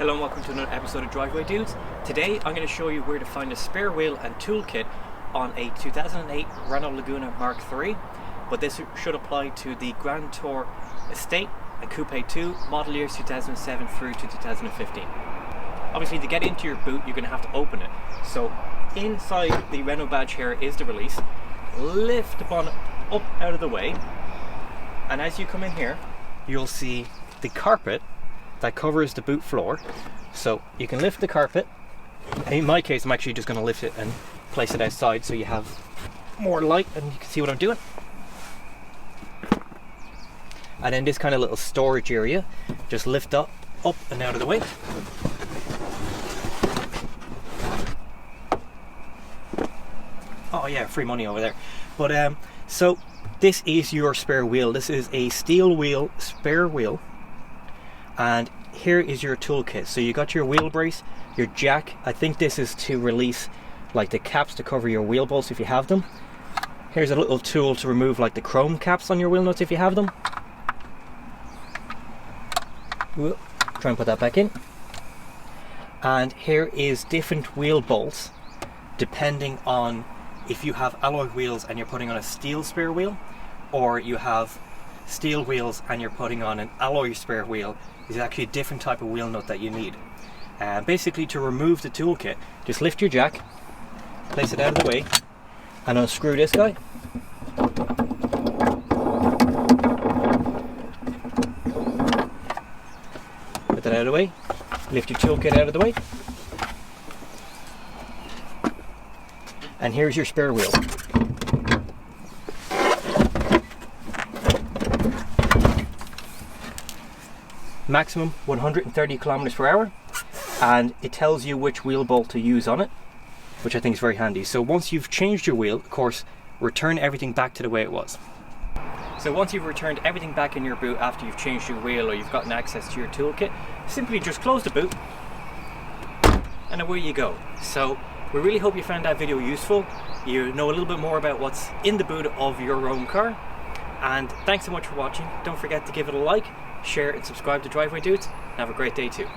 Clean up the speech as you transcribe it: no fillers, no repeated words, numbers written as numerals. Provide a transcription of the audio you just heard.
Hello and welcome to another episode of Driveway Dudes. Today I'm going to show you where to find a spare wheel and toolkit on a 2008 Renault Laguna Mark III, but this should apply to the Grand Tour Estate and Coupe 2 model years 2007 through to 2015. Obviously, to get into your boot you're going to have to open it. So inside the Renault badge here is the release. Lift the bonnet up out of the way, and as you come in here you'll see the carpet that covers the boot floor. So you can lift the carpet. In my case, I'm actually just going to lift it and place it outside so you have more light and you can see what I'm doing. And then this kind of little storage area, just lift up and out of the way. Oh yeah, free money over there. But so this is your spare wheel. This is a steel wheel spare wheel. And here is your toolkit. So you got your wheel brace, your jack. I think this is to release like the caps to cover your wheel bolts if you have them. Here's a little tool to remove like the chrome caps on your wheel nuts if you have them. Whoop. Try and put that back in. And here is different wheel bolts depending on if you have alloy wheels and you're putting on a steel spare wheel, or you have steel wheels and you're putting on an alloy spare wheel. Is actually a different type of wheel nut that you need. Basically, to remove the toolkit, just lift your jack, place it out of the way, and unscrew this guy. Put that out of the way, lift your toolkit out of the way, and here's your spare wheel. Maximum 130 kilometers per hour, and it tells you which wheel bolt to use on it, which I think is very handy. So once you've changed your wheel, of course, return everything back to the way it was. So once you've returned everything back in your boot after you've changed your wheel or you've gotten access to your toolkit, simply just close the boot and away you go. So we really hope you found that video useful. You know a little bit more about what's in the boot of your own car, and thanks so much for watching. Don't forget to give it a like, share and subscribe to Driveway Dudes, and have a great day too.